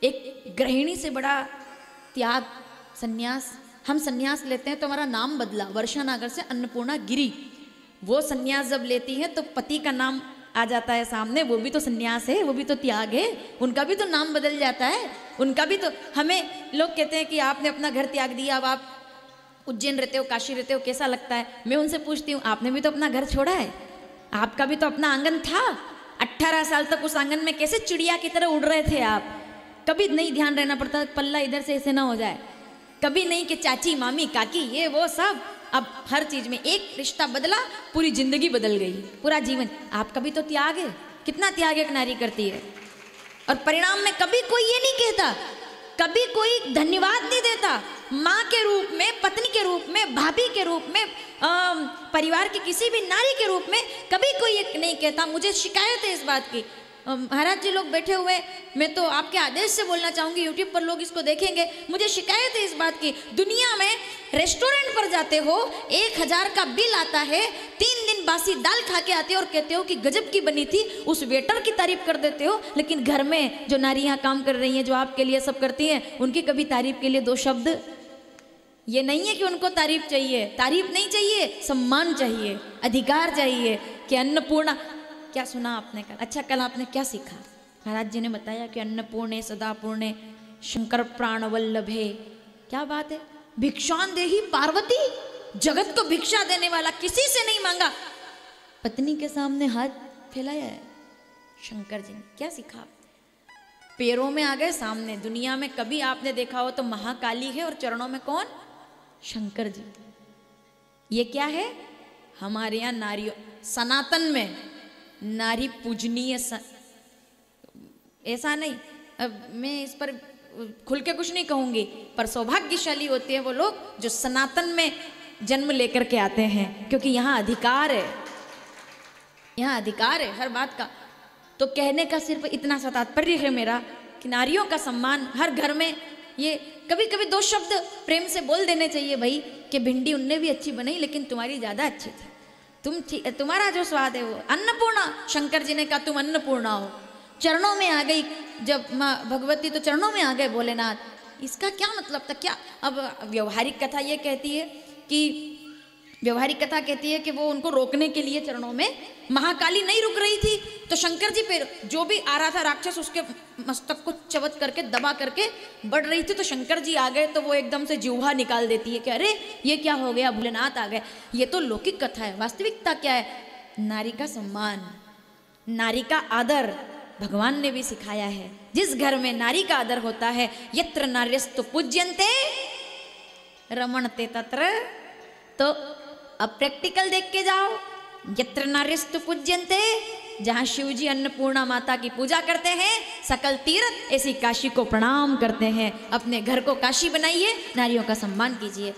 एक गृहिणी से बड़ा त्याग, सन्यास। हम सन्यास लेते हैं तो हमारा नाम बदला, वर्षा नागर से अन्नपूर्णा गिरी। वो सन्यास जब लेती है तो पति का नाम आ जाता है सामने, वो भी तो सन्यास है, वो भी तो त्याग है, उनका भी तो नाम बदल जाता है, उनका भी तो। हमें लोग कहते हैं कि आपने अपना घर त्याग दिया, अब आप उज्जैन रहते हो, काशी रहते हो, कैसा लगता है? मैं उनसे पूछती हूँ, आपने भी तो अपना घर छोड़ा है, आपका भी तो अपना आंगन था। 18 साल तक उस आंगन में कैसे चिड़िया की तरह उड़ रहे थे आप। कभी नहीं ध्यान रहना पड़ता पल्ला इधर से ऐसे ना हो जाए, कभी नहीं कि चाची मामी काकी ये वो सब। अब हर चीज में एक रिश्ता बदला, पूरी जिंदगी बदल गई, पूरा जीवन। आपका भी तो त्याग है, कितना त्याग एक नारी करती है। और परिणाम में कभी कोई ये नहीं कहता, कभी कोई धन्यवाद नहीं देता। माँ के रूप में, पत्नी के रूप में, भाभी के रूप में, परिवार की किसी भी नारी के रूप में कभी कोई ये नहीं कहता। मुझे शिकायत है इस बात की। महाराज जी लोग बैठे हुए, मैं तो आपके आदेश से बोलना चाहूंगी, यूट्यूब पर लोग इसको देखेंगे। मुझे शिकायत है इस बात की, दुनिया में रेस्टोरेंट पर जाते हो, 1000 का बिल आता है, 3 दिन बासी दाल खा के आते हो और कहते हो कि गजब की बनी थी, उस वेटर की तारीफ कर देते हो। लेकिन घर में जो नारियां काम कर रही हैं, जो आपके लिए सब करती हैं, उनकी कभी तारीफ के लिए 2 शब्द। ये नहीं है कि उनको तारीफ चाहिए, तारीफ नहीं चाहिए, सम्मान चाहिए, अधिकार चाहिए। कि अन्नपूर्णा, क्या सुना आपने कल? अच्छा, कल आपने क्या सीखा? महाराज जी ने बताया कि अन्नपूर्णे सदा पूर्णे शंकर प्राण वल्लभे। क्या बात है, भिक्षान देही पार्वती, जगत को भिक्षा देने वाला, किसी से नहीं मांगा, पत्नी के सामने हाथ फैलाया है शंकर जी ने। क्या सीखा? पैरों में आ गए सामने। दुनिया में कभी आपने देखा हो तो महाकाली है और चरणों में कौन? शंकर जी। ये क्या है? हमारे यहाँ नारियों, सनातन में नारी पूजनीय ऐसा नहीं। अब मैं इस पर खुल के कुछ नहीं कहूंगी, पर सौभाग्यशाली होते हैं वो लोग जो सनातन में जन्म लेकर के आते हैं, क्योंकि यहाँ अधिकार है, यहाँ अधिकार है हर बात का। तो कहने का सिर्फ इतना सा तात्पर्य है मेरा कि नारियों का सम्मान हर घर में। ये कभी कभी 2 शब्द प्रेम से बोल देने चाहिए भाई, कि भिंडी उनने भी अच्छी बनाई लेकिन तुम्हारी ज्यादा अच्छी थी, तुम्हारा जो स्वाद है वो। अन्नपूर्णा, शंकर जी ने कहा तुम अन्नपूर्णा हो। चरणों में आ गई जब माँ भगवती, तो चरणों में आ गए भोलेनाथ। इसका क्या मतलब था? क्या अब व्यवहारिक कथा ये कहती है कि, व्यवहारिक कथा कहती है कि वो उनको रोकने के लिए चरणों में, महाकाली नहीं रुक रही थी तो शंकर जी पे जो भी आ रहा था राक्षस, उसके मस्तक को चबत करके दबा करके बढ़ रही थी, तो शंकर जी आ गए तो वो एकदम से जिह्वा निकाल देती है कि अरे ये क्या हो गया, भोलेनाथ आ गए। ये तो लौकिक कथा है, वास्तविकता क्या है? नारी का सम्मान, नारी का आदर भगवान ने भी सिखाया है। जिस घर में नारी का आदर होता है, यत्र नार्यस्तु पूज्यन्ते रमणते तत्र। तो अब प्रैक्टिकल देख के जाओ, यत्र नार्यस्तु पूज्यन्ते, जहाँ शिव जी अन्नपूर्णा माता की पूजा करते हैं, सकल तीर्थ ऐसी काशी को प्रणाम करते हैं। अपने घर को काशी बनाइए, नारियों का सम्मान कीजिए।